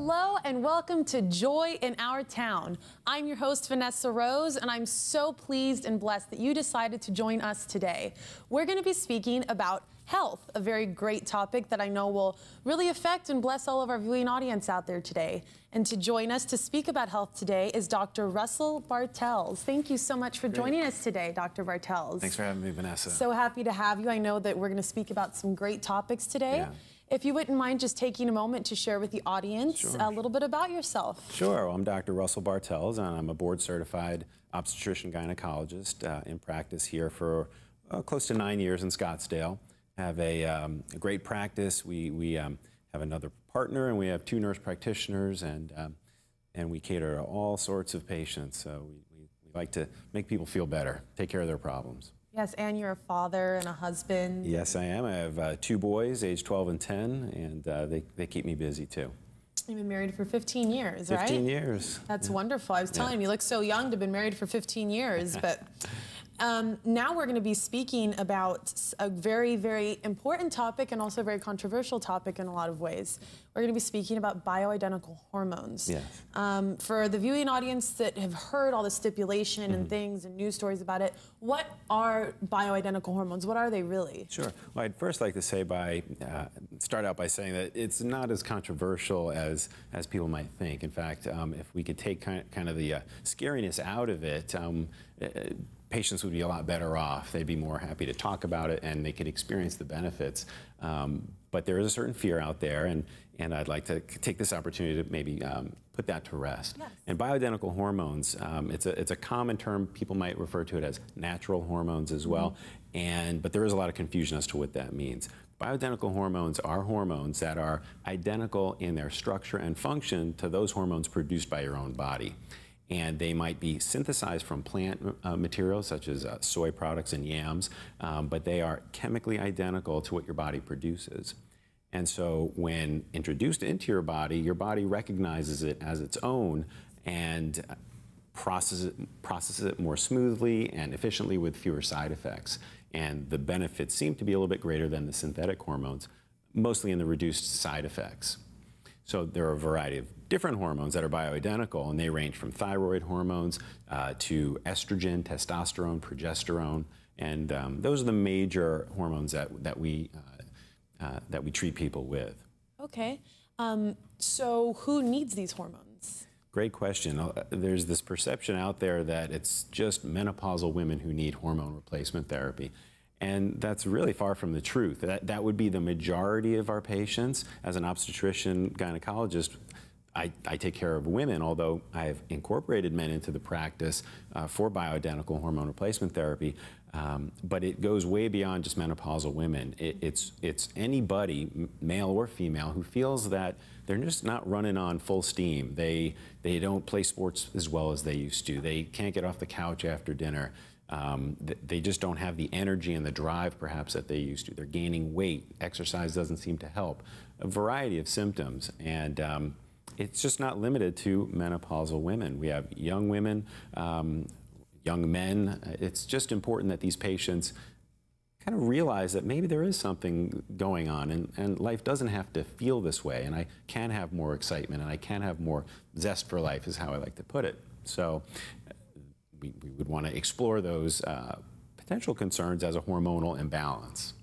Hello and welcome to Joy in Our Town. I'm your host, Vanessa Rose, and I'm so pleased and blessed that you decided to join us today. We're going to be speaking about health, a very great topic that I know will really affect and bless all of our viewing audience out there today. And to join us to speak about health today is Dr. Russell Bartels. Thank you so much for joining us today, Dr. Bartels. Thanks for having me, Vanessa. So happy to have you. I know that we're going to speak about some great topics today. Yeah. If you wouldn't mind just taking a moment to share with the audience a little bit about yourself. Sure. Well, I'm Dr. Russell Bartels, and I'm a board-certified obstetrician gynecologist in practice here for close to 9 years in Scottsdale. Have a great practice. We have another partner, and we have 2 nurse practitioners, and we cater to all sorts of patients. So we like to make people feel better, take care of their problems. Yes, and you're a father and a husband. Yes, I am. I have 2 boys, age 12 and 10, and they keep me busy too. You've been married for 15 years, right? 15 years. That's wonderful. I was telling you look so young to have been married for 15 years, but now we're going to be speaking about a very, very important topic and also a very controversial topic in a lot of ways. We're going to be speaking about bioidentical hormones. Yes. For the viewing audience that have heard all the stipulation and things and news stories about it, what are bioidentical hormones? What are they really? Sure. Well, I'd first like to say start out by saying that it's not as controversial as people might think. In fact, if we could take kind of the scariness out of it, patients would be a lot better off. They'd be more happy to talk about it, and they could experience the benefits. But there is a certain fear out there, and I'd like to take this opportunity to maybe put that to rest. Yes. And bioidentical hormones, it's a common term. People might refer to it as natural hormones as well, but there is a lot of confusion as to what that means. Bioidentical hormones are hormones that are identical in their structure and function to those hormones produced by your own body. And they might be synthesized from plant materials such as soy products and yams, but they are chemically identical to what your body produces. And so when introduced into your body recognizes it as its own and processes it more smoothly and efficiently with fewer side effects. And the benefits seem to be a little bit greater than the synthetic hormones, mostly in the reduced side effects. So there are a variety of different hormones that are bioidentical, and they range from thyroid hormones to estrogen, testosterone, progesterone, and those are the major hormones that we treat people with. Okay. So who needs these hormones? Great question. There's this perception out there that it's just menopausal women who need hormone replacement therapy. And that's really far from the truth. That would be the majority of our patients. As an obstetrician gynecologist, I take care of women, although I've incorporated men into the practice for bioidentical hormone replacement therapy. But it goes way beyond just menopausal women. It's anybody, male or female, who feels that they're just not running on full steam. They don't play sports as well as they used to. They can't get off the couch after dinner. They just don't have the energy and the drive perhaps that they used to. They're gaining weight. Exercise doesn't seem to help. A variety of symptoms. And it's just not limited to menopausal women. We have young women, young men. It's just important that these patients kind of realize that maybe there is something going on, and life doesn't have to feel this way, and I can have more excitement, and I can have more zest for life, is how I like to put it. So we would want to explore those potential concerns as a hormonal imbalance.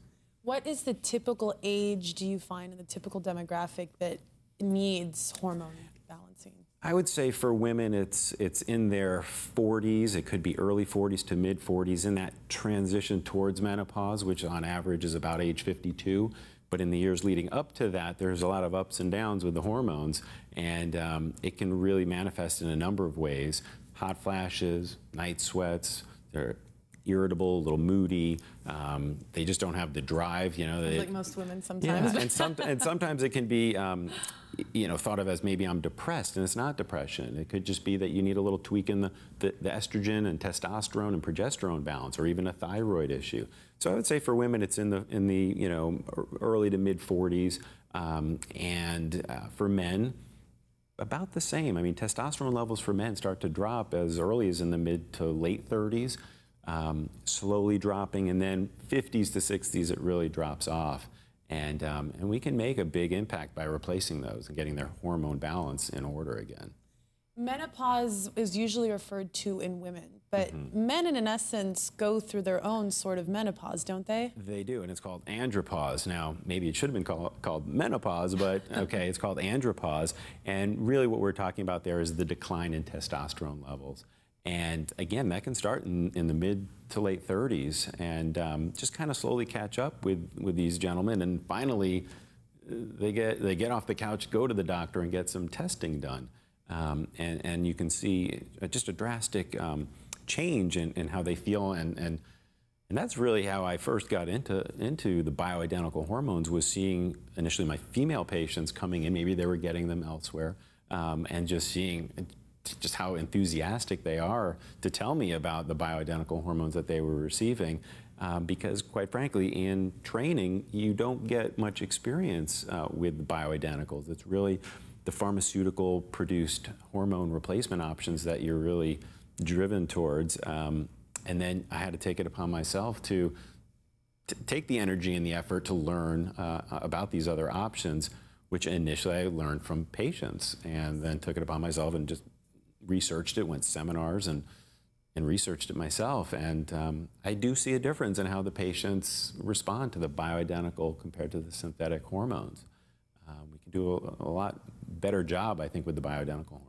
What is the typical age, do you find, in the typical demographic that needs hormone balancing? I would say for women, it's in their 40s. It could be early 40s to mid 40s, in that transition towards menopause, which on average is about age 52. But in the years leading up to that, there's a lot of ups and downs with the hormones, and it can really manifest in a number of ways. Hot flashes, night sweats, they're irritable, a little moody. They just don't have the drive, you know. Like most women sometimes. Yeah, and sometimes it can be, thought of as maybe I'm depressed, and it's not depression. It could just be that you need a little tweak in the estrogen and testosterone and progesterone balance, or even a thyroid issue. So I would say for women, it's in the early to mid 40s, and for men, about the same. I mean, testosterone levels for men start to drop as early as in the mid to late 30s, slowly dropping, and then 50s to 60s it really drops off. And we can make a big impact by replacing those and getting their hormone balance in order again. Menopause is usually referred to in women, but men, in essence, go through their own sort of menopause, don't they? They do, and it's called andropause. Now, maybe it should have been called menopause, but okay, it's called andropause. And really what we're talking about there is the decline in testosterone levels. And again, that can start in the mid to late 30s and just kind of slowly catch up with these gentlemen. And finally, they get off the couch, go to the doctor, and get some testing done. And you can see just a drastic change in how they feel, and that's really how I first got into the bioidentical hormones, was seeing initially my female patients coming in, maybe they were getting them elsewhere, and just seeing just how enthusiastic they are to tell me about the bioidentical hormones that they were receiving, because quite frankly, in training, you don't get much experience with bioidenticals. It's really the pharmaceutical produced hormone replacement options that you're really driven towards. And then I had to take it upon myself to take the energy and the effort to learn about these other options, which initially I learned from patients, and then took it upon myself and just researched it, went to seminars and researched it myself. And I do see a difference in how the patients respond to the bioidentical compared to the synthetic hormones. We can do a lot better job, I think, with the bioidentical hormones.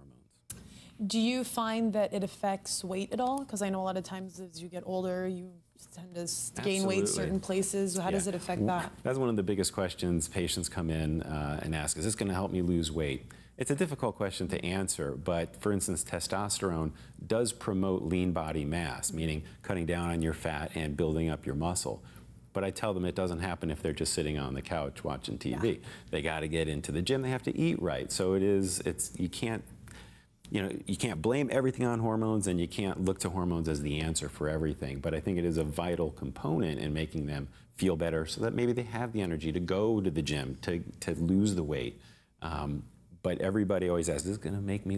Do you find that it affects weight at all? Because I know a lot of times as you get older, you tend to gain weight certain places. How does it affect that? That's one of the biggest questions patients come in and ask, is this going to help me lose weight? It's a difficult question to answer, but for instance, testosterone does promote lean body mass, meaning cutting down on your fat and building up your muscle. But I tell them it doesn't happen if they're just sitting on the couch watching TV. Yeah. They got to get into the gym. They have to eat right. So you can't blame everything on hormones, and you can't look to hormones as the answer for everything. But I think it is a vital component in making them feel better, so that maybe they have the energy to go to the gym to lose the weight. But everybody always asks, is this going to make me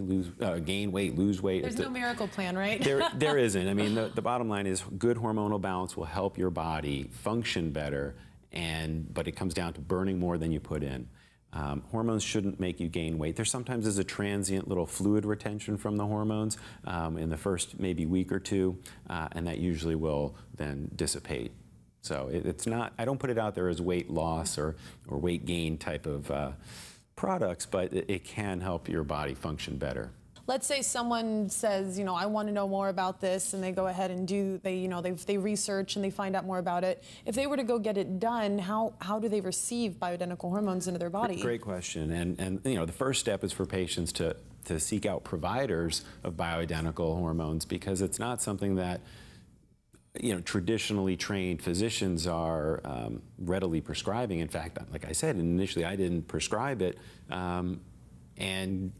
gain weight, lose weight? There's no miracle plan, right? There isn't. I mean, the bottom line is good hormonal balance will help your body function better, but it comes down to burning more than you put in. Hormones shouldn't make you gain weight. There sometimes is a transient little fluid retention from the hormones in the first maybe week or two, and that usually will then dissipate. So it's not, I don't put it out there as weight loss or weight gain type of products, but it can help your body function better. Let's say someone says, I want to know more about this, and they go ahead and they research and they find out more about it. If they were to go get it done, how do they receive bioidentical hormones into their body? Great question. And the first step is for patients to seek out providers of bioidentical hormones, because it's not something that traditionally trained physicians are readily prescribing. In fact, like I said, initially I didn't prescribe it, and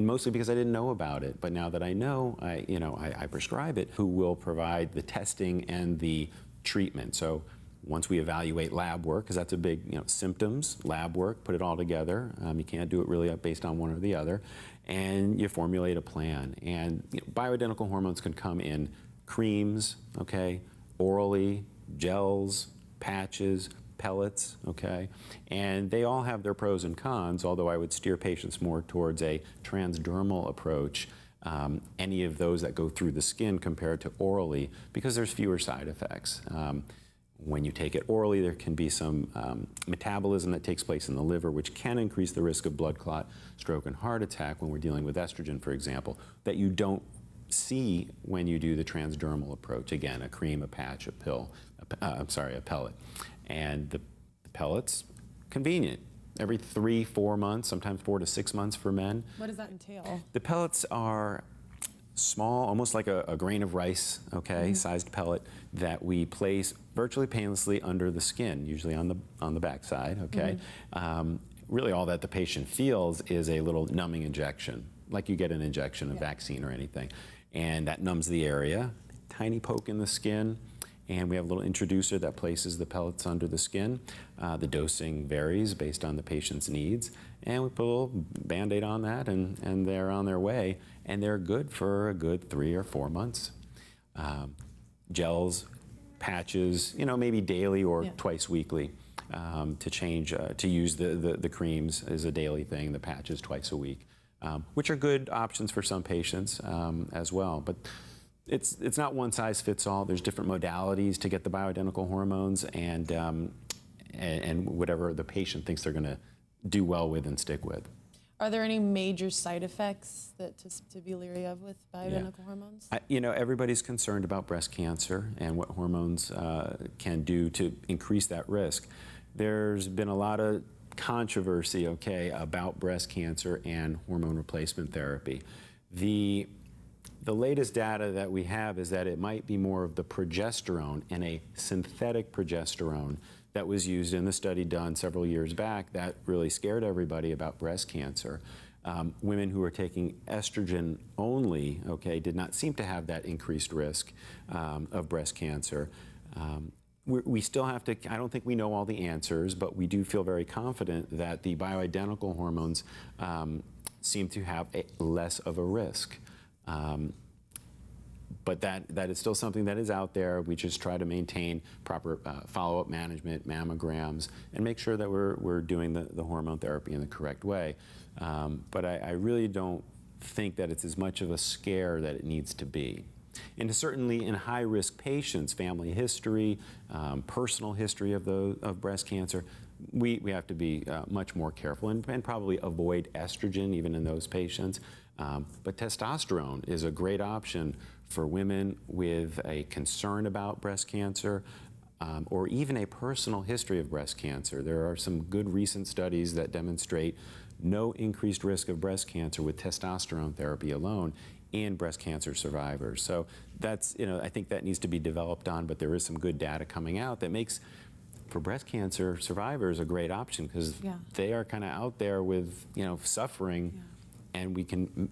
mostly because I didn't know about it. But now that I know, I prescribe it. Who will provide the testing and the treatment? So once we evaluate lab work, because that's a big, symptoms, lab work, put it all together. You can't do it really based on one or the other, and you formulate a plan. And bioidentical hormones can come in creams, okay, orally, gels, patches, pellets, okay, and they all have their pros and cons, although I would steer patients more towards a transdermal approach, any of those that go through the skin compared to orally, because there's fewer side effects. When you take it orally, there can be some metabolism that takes place in the liver, which can increase the risk of blood clot, stroke, and heart attack when we're dealing with estrogen, for example, that you don't see when you do the transdermal approach. Again, a cream, a patch, a pill, a pellet. And the pellets, convenient. Every 3-4 months, sometimes 4 to 6 months for men. What does that entail? The pellets are small, almost like a grain of rice, okay, sized pellet that we place virtually painlessly under the skin, usually on the back side, okay. Really all that the patient feels is a little numbing injection, like you get an injection, a vaccine or anything. And that numbs the area, tiny poke in the skin, and we have a little introducer that places the pellets under the skin. The dosing varies based on the patient's needs, and we put a little Band-Aid on that, and they're on their way, and they're good for a good 3 or 4 months. Gels, patches, maybe daily or twice weekly. to change, to use the creams as a daily thing, the patches twice a week, which are good options for some patients as well. But it's not one size fits all. There's different modalities to get the bioidentical hormones, and whatever the patient thinks they're going to do well with and stick with. Are there any major side effects that to be leery of with bioidentical hormones? You know, everybody's concerned about breast cancer and what hormones can do to increase that risk. There's been a lot of controversy, okay, about breast cancer and hormone replacement therapy. The latest data that we have is that it might be more of the progesterone and a synthetic progesterone that was used in the study done several years back that really scared everybody about breast cancer. Women who were taking estrogen only, okay, did not seem to have that increased risk of breast cancer. We still have to, I don't think we know all the answers, but we do feel very confident that the bioidentical hormones seem to have less of a risk. But that is still something that is out there. We just try to maintain proper follow-up management, mammograms, and make sure that we're doing the hormone therapy in the correct way. But I really don't think that it's as much of a scare that it needs to be. And certainly in high-risk patients, family history, personal history of breast cancer, we have to be much more careful and probably avoid estrogen even in those patients. But testosterone is a great option for women with a concern about breast cancer or even a personal history of breast cancer. There are some good recent studies that demonstrate no increased risk of breast cancer with testosterone therapy alone in breast cancer survivors. So that's, you know, I think that needs to be developed on, but there is some good data coming out that makes, for breast cancer survivors, a great option because they are kind of out there with, you know, suffering, and we can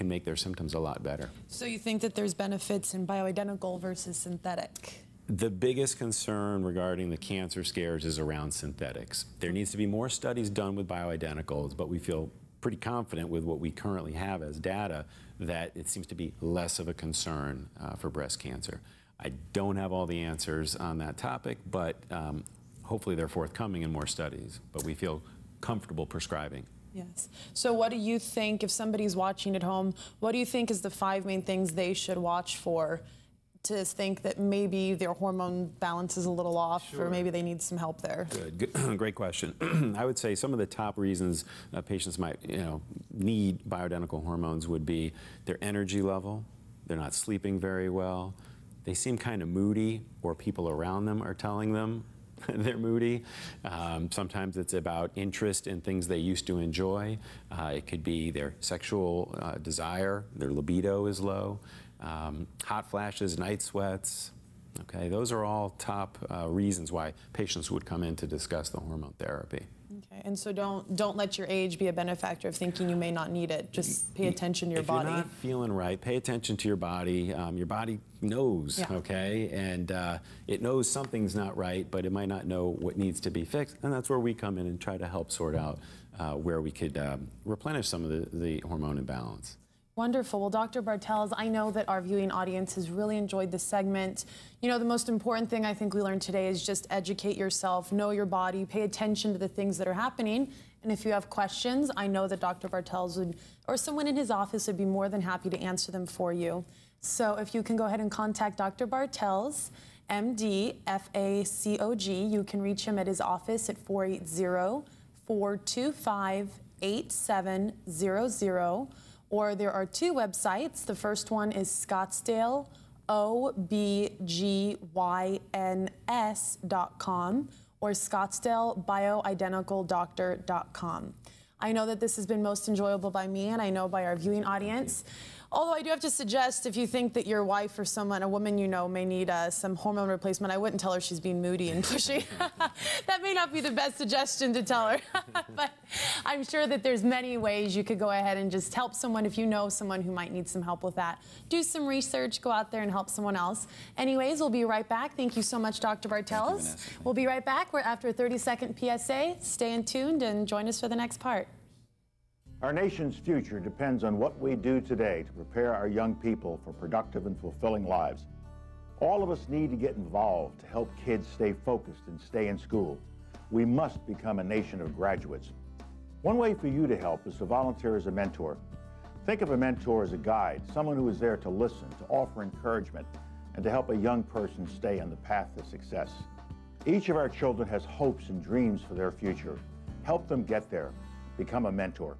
make their symptoms a lot better. So you think that there's benefits in bioidentical versus synthetic? The biggest concern regarding the cancer scares is around synthetics. There needs to be more studies done with bioidenticals, but we feel pretty confident with what we currently have as data that it seems to be less of a concern for breast cancer. I don't have all the answers on that topic, but hopefully they're forthcoming in more studies, but we feel comfortable prescribing. Yes. So what do you think, if somebody's watching at home, what do you think is the 5 main things they should watch for to think that maybe their hormone balance is a little off, or maybe they need some help there? Good. Great question. I would say some of the top reasons patients might, need bioidentical hormones would be their energy level, they're not sleeping very well, they seem kind of moody, or people around them are telling them they're moody. Sometimes it's about interest in things they used to enjoy. It could be their sexual desire, their libido is low, hot flashes, night sweats. Okay, those are all top reasons why patients would come in to discuss the hormone therapy. Okay, and so don't let your age be a benefactor of thinking you may not need it. Just pay attention to your body. If you're not feeling right, pay attention to your body. Your body knows, okay, and it knows something's not right, but it might not know what needs to be fixed, and that's where we come in and try to help sort out where we could replenish some of the hormone imbalance. Wonderful. Well, Dr. Bartels, I know that our viewing audience has really enjoyed this segment. You know, the most important thing I think we learned today is just educate yourself, know your body, pay attention to the things that are happening. And if you have questions, I know that Dr. Bartels would, or someone in his office would be more than happy to answer them for you. So if you can go ahead and contact Dr. Bartels, MD, FACOG, you can reach him at his office at 480-425-8700. Or there are 2 websites. The first one is Scottsdale, OBGYNS.com, or ScottsdaleBioidenticalDoctor.com. I know that this has been most enjoyable by me, and I know by our viewing audience. Although I do have to suggest, if you think that your wife or someone, a woman you know, may need some hormone replacement, I wouldn't tell her she's being moody and pushy. That may not be the best suggestion to tell her. But I'm sure that there's many ways you could go ahead and just help someone if you know someone who might need some help with that. Do some research, go out there and help someone else. Anyways, we'll be right back. Thank you so much, Dr. Bartels. We'll be right back. We're after a 30-second PSA. Stay tuned and join us for the next part. Our nation's future depends on what we do today to prepare our young people for productive and fulfilling lives. All of us need to get involved to help kids stay focused and stay in school. We must become a nation of graduates. One way for you to help is to volunteer as a mentor. Think of a mentor as a guide, someone who is there to listen, to offer encouragement, and to help a young person stay on the path to success. Each of our children has hopes and dreams for their future. Help them get there. Become a mentor.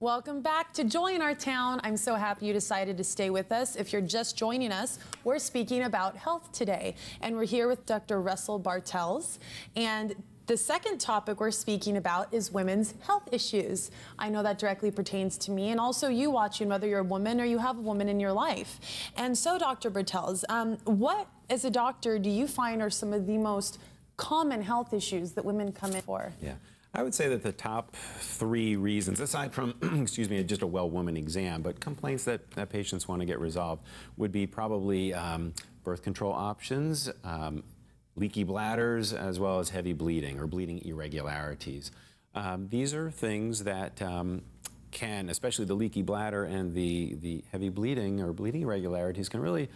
Welcome back to Joy in Our Town. I'm so happy you decided to stay with us. If you're just joining us, we're speaking about health today, and we're here with Dr. Russell Bartels. And the second topic we're speaking about is women's health issues. I know that directly pertains to me, and also you watching, whether you're a woman or you have a woman in your life. And so, Dr. Bartels, what, as a doctor, do you find are some of the most common health issues that women come in for? Yeah. I would say that the top 3 reasons, aside from, excuse me, just a well-woman exam, but complaints that patients want to get resolved, would be probably birth control options, leaky bladders, as well as heavy bleeding or bleeding irregularities. These are things that can, especially the leaky bladder and the heavy bleeding or bleeding irregularities, can really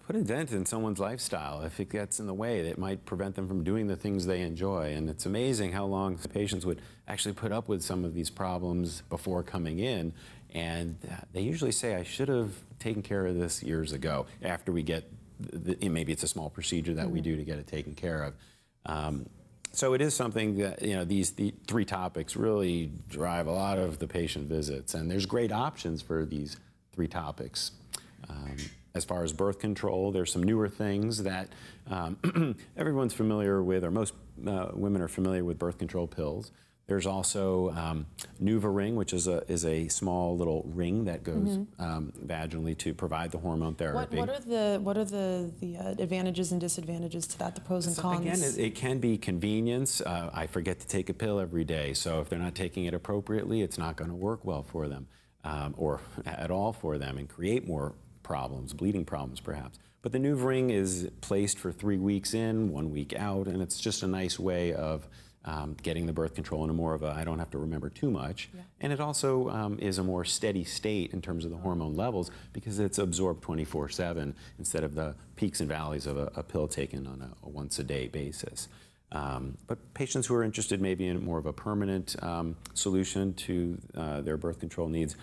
put a dent in someone's lifestyle. If it gets in the way, it might prevent them from doing the things they enjoy. And it's amazing how long patients would actually put up with some of these problems before coming in. And they usually say, I should have taken care of this years ago, after we get, maybe it's a small procedure that we do to get it taken care of. So it is something that, the 3 topics really drive a lot of the patient visits. And there's great options for these 3 topics. As far as birth control, there's some newer things that everyone's familiar with, or most women are familiar with birth control pills. There's also NuvaRing, which is a small little ring that goes vaginally to provide the hormone therapy. What are the advantages and disadvantages to that, the pros and cons? Again, it can be convenience. I forget to take a pill every day, so if they're not taking it appropriately, it's not going to work well for them, or at all for them, and create more problems, bleeding problems perhaps. But the NuvaRing is placed for 3 weeks in, 1 week out, and it's just a nice way of getting the birth control in a more of a, I don't have to remember too much. Yeah. And it also is a more steady state in terms of the hormone levels, because it's absorbed 24/7 instead of the peaks and valleys of a pill taken on a once-a-day basis. But patients who are interested maybe in more of a permanent solution to their birth control needs,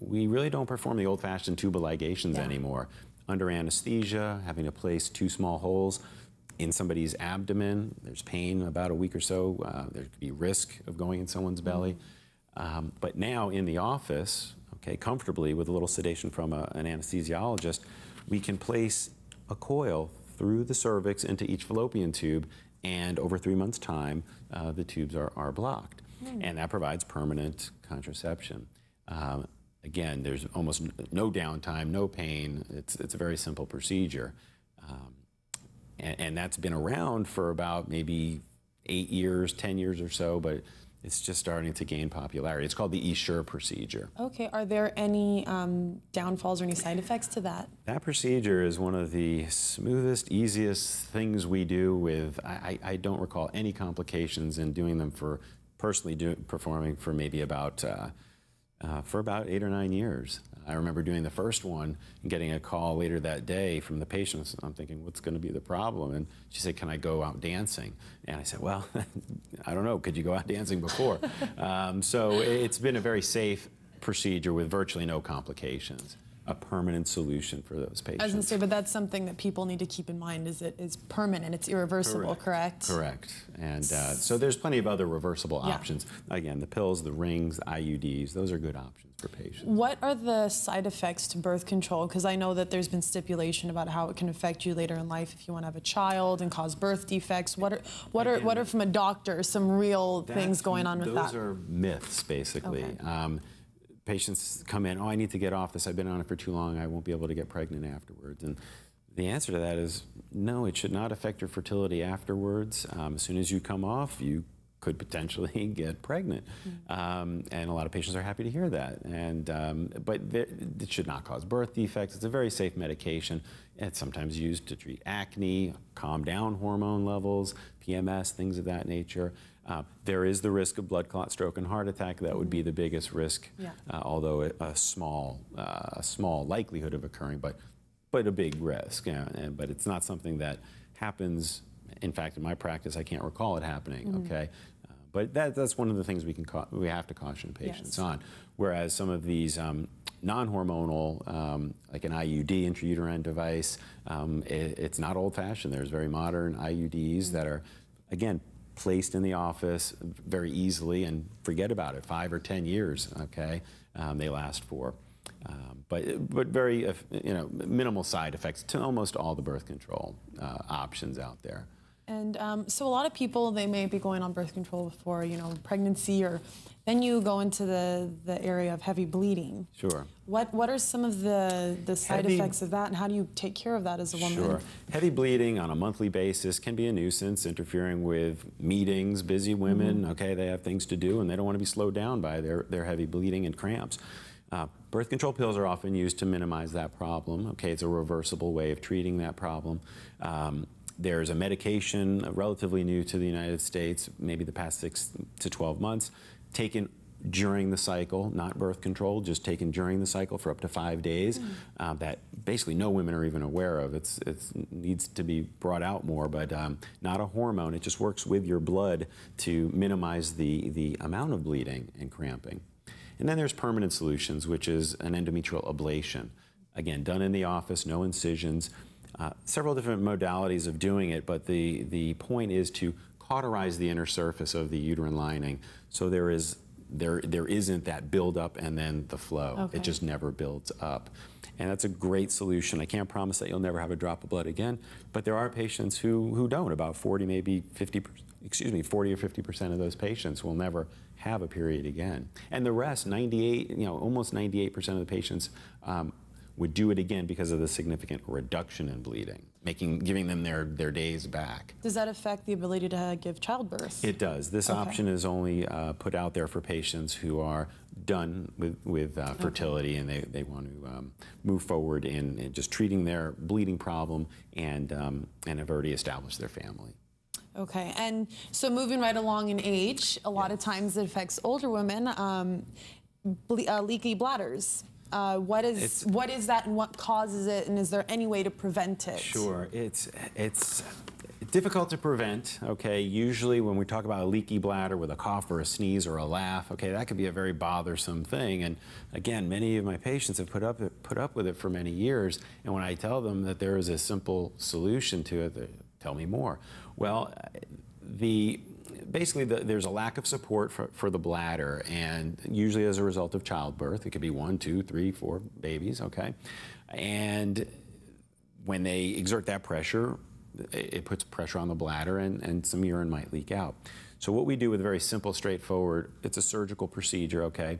we really don't perform the old-fashioned tubal ligations anymore. Under anesthesia, having to place 2 small holes in somebody's abdomen, there's pain about a week or so. There could be risk of going in someone's belly. But now in the office, comfortably with a little sedation from an anesthesiologist, we can place a coil through the cervix into each fallopian tube, and over 3 months' time, the tubes are blocked. And that provides permanent contraception. Again, there's almost no downtime, no pain. It's a very simple procedure. And that's been around for about maybe 8 years, 10 years or so, but it's just starting to gain popularity. It's called the Essure procedure. Okay, are there any downfalls or any side effects to that? That procedure is one of the smoothest, easiest things we do with, I don't recall any complications in doing them for, personally performing for maybe about, for about 8 or 9 years. I remember doing the first one and getting a call later that day from the patient. I'm thinking, what's going to be the problem? And she said, can I go out dancing? And I said, well, I don't know. Could you go out dancing before? So it's been a very safe procedure with virtually no complications. A permanent solution for those patients. I was going to say, but that's something that people need to keep in mind, is it is permanent, it's irreversible, correct? Correct. And so there's plenty of other reversible options. Again, the pills, the rings, IUDs, those are good options for patients. What are the side effects to birth control? Because I know that there's been stipulation about how it can affect you later in life if you want to have a child and cause birth defects. What are from a doctor, some real things going on with that? Those are myths, basically. Okay. Patients come in, oh, I need to get off this. I've been on it for too long. I won't be able to get pregnant afterwards. And the answer to that is no, it should not affect your fertility afterwards. As soon as you come off, you could potentially get pregnant. And a lot of patients are happy to hear that. And, but it should not cause birth defects. It's a very safe medication. It's sometimes used to treat acne, calm down hormone levels, PMS, things of that nature. There is the risk of blood clot, stroke, and heart attack. That would be the biggest risk, although a small likelihood of occurring, but a big risk. But it's not something that happens In fact, in my practice, I can't recall it happening, okay? But that's one of the things we have to caution patients on. Whereas some of these non-hormonal, like an IUD, intrauterine device, it's not old-fashioned. There's very modern IUDs that are, again, placed in the office very easily and forget about it. 5 or 10 years, okay, they last for. But very, minimal side effects to almost all the birth control options out there. And so a lot of people, they may be going on birth control before, pregnancy, or then you go into the area of heavy bleeding. Sure. What are some of the side effects of that, and how do you take care of that as a woman? Sure. Heavy bleeding on a monthly basis can be a nuisance, interfering with meetings. Busy women, okay, they have things to do, and they don't want to be slowed down by their heavy bleeding and cramps. Birth control pills are often used to minimize that problem. Okay, it's a reversible way of treating that problem. There's a medication relatively new to the United States, maybe the past 6 to 12 months, taken during the cycle, not birth control, just taken during the cycle for up to 5 days, that basically no women are even aware of. It needs to be brought out more, but not a hormone. It just works with your blood to minimize the amount of bleeding and cramping. And then there's permanent solutions, which is an endometrial ablation. Again, done in the office, no incisions. Several different modalities of doing it, but the point is to cauterize the inner surface of the uterine lining, so there isn't that buildup and then the flow. Okay. It just never builds up. And that's a great solution. I can't promise that you'll never have a drop of blood again, but there are patients who don't. About 40, maybe 40 or 50% of those patients will never have a period again. And the rest, 98, almost 98% of the patients would do it again because of the significant reduction in bleeding, giving them their days back. Does that affect the ability to give childbirth? It does. This option is only put out there for patients who are done with fertility, and they want to move forward in just treating their bleeding problem and have already established their family. Okay, and so moving right along in age, a lot of times it affects older women, leaky bladders. What is that, and what causes it, and is there any way to prevent it? Sure, it's difficult to prevent, okay? Usually when we talk about a leaky bladder with a cough or a sneeze or a laugh, okay, that could be a very bothersome thing. And again, many of my patients have put up with it for many years, and when I tell them that there is a simple solution to it, they tell me more. Well, basically there's a lack of support for the bladder, and usually as a result of childbirth. It could be 1, 2, 3, 4 babies, okay? And when they exert that pressure, it puts pressure on the bladder, and some urine might leak out. So what we do with very simple, straightforward, it's a surgical procedure, okay,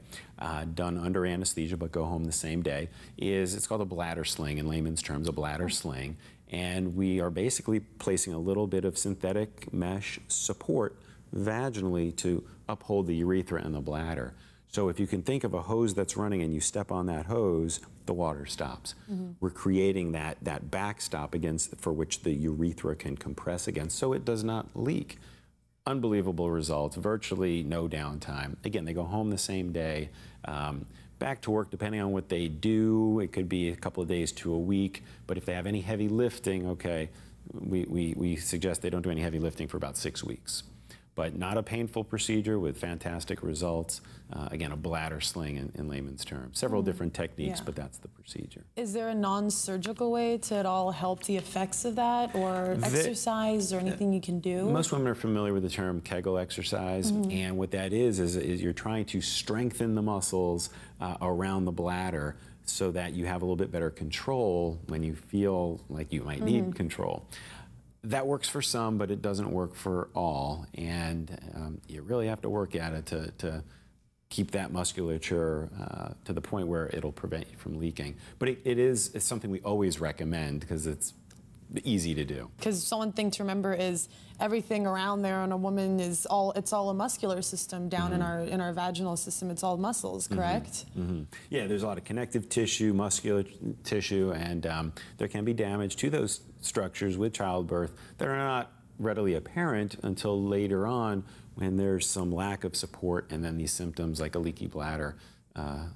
done under anesthesia but go home the same day, it's called a bladder sling, in layman's terms, a bladder sling. And we are basically placing a little bit of synthetic mesh support vaginally to uphold the urethra and the bladder. So if you can think of a hose that's running and you step on that hose, the water stops. We're creating that backstop for which the urethra can compress against, so it does not leak. Unbelievable results, virtually no downtime. Again, they go home the same day. Back to work, depending on what they do, it could be a couple of days to a week, but if they have any heavy lifting, okay, we suggest they don't do any heavy lifting for about 6 weeks. But not a painful procedure with fantastic results. Again, a bladder sling in layman's terms. Several different techniques, but that's the procedure. Is there a non-surgical way to at all help the effects of that, or exercise, or anything you can do? Most women are familiar with the term Kegel exercise, and what that is you're trying to strengthen the muscles around the bladder so that you have a little bit better control when you feel like you might need control. That works for some, but it doesn't work for all, and you really have to work at it to keep that musculature to the point where it'll prevent you from leaking. But it's something we always recommend because it's easy to do. Because one thing to remember is everything around there on a woman it's all a muscular system down in our vaginal system. It's all muscles, correct? Yeah, there's a lot of connective tissue, muscular tissue, and there can be damage to those structures with childbirth that are not readily apparent until later on when there's some lack of support, and then these symptoms like a leaky bladder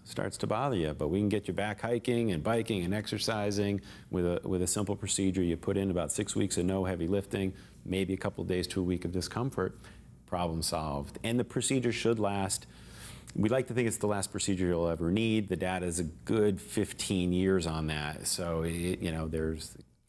starts to bother you. But we can get you back hiking and biking and exercising with a simple procedure. You put in about 6 weeks of no heavy lifting, maybe a couple of days to a week of discomfort, problem solved. And the procedure should last, we'd like to think it's the last procedure you'll ever need. The data is a good 15 years on that. So, you know,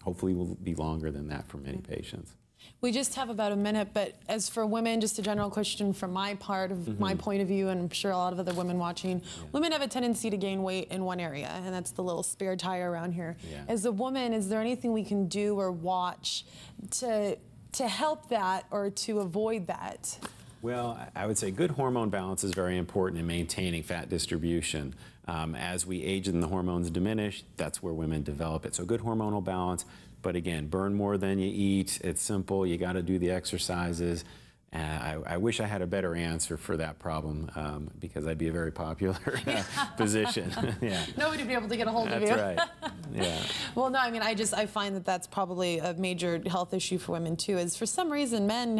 hopefully will be longer than that for many patients. We just have about a minute, but as for women, just a general question from my part of my point of view, and I'm sure a lot of other women watching, women have a tendency to gain weight in one area, and that's the little spare tire around here. As a woman, is there anything we can do or watch to help that or to avoid that? Well, I would say good hormone balance is very important in maintaining fat distribution. As we age and the hormones diminish, that's where women develop it. So good hormonal balance, but again, burn more than you eat. It's simple. You got to do the exercises. I wish I had a better answer for that problem because I'd be a very popular physician. Nobody would be able to get a hold of you. That's right. Yeah. Well, no, I mean, I find that that's probably a major health issue for women too. Is for some reason men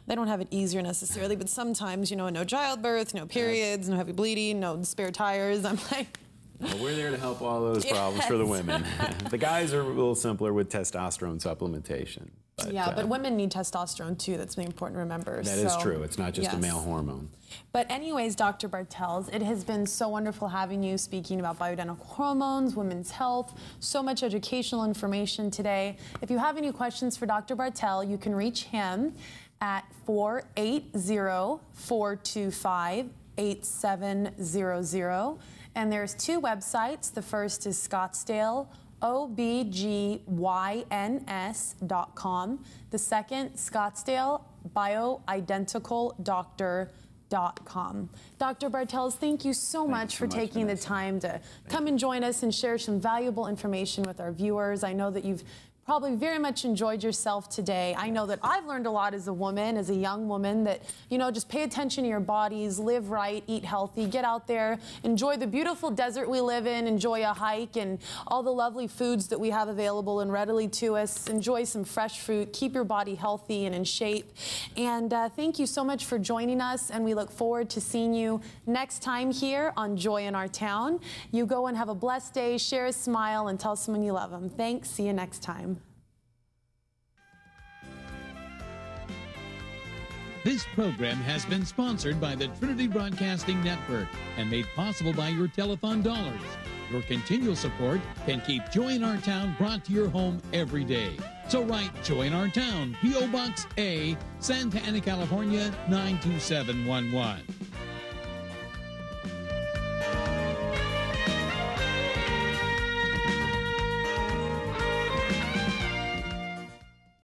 they don't have it easier necessarily, but sometimes, you know, no childbirth, no periods, no heavy bleeding, no spare tires. I'm like. Well, we're there to help all those problems for the women. The guys are a little simpler with testosterone supplementation. But, but women need testosterone too. That's really important to remember. That is true. It's not just a male hormone. But anyways, Dr. Bartels, it has been so wonderful having you speaking about bioidentical hormones, women's health, so much educational information today. If you have any questions for Dr. Bartels, you can reach him at 480-425-8700. And there's 2 websites. The first is Scottsdale, OBGYNS.com. The second, Scottsdale, bioidenticaldoctor.com. Dr. Bartels, thank you so much for taking the time to come and join us and share some valuable information with our viewers. I know that you've probably very much enjoyed yourself today. I know that I've learned a lot as a woman, as a young woman, that, you know, just pay attention to your bodies, live right, eat healthy, get out there, enjoy the beautiful desert we live in, enjoy a hike and all the lovely foods that we have available and readily to us. Enjoy some fresh fruit, keep your body healthy and in shape. And thank you so much for joining us, and we look forward to seeing you next time here on Joy in Our Town. You go and have a blessed day, share a smile, and tell someone you love them. Thanks. See you next time. This program has been sponsored by the Trinity Broadcasting Network and made possible by your telethon dollars. Your continual support can keep Joy in Our Town brought to your home every day. So write Joy in Our Town, P.O. Box A, Santa Ana, California, 92711.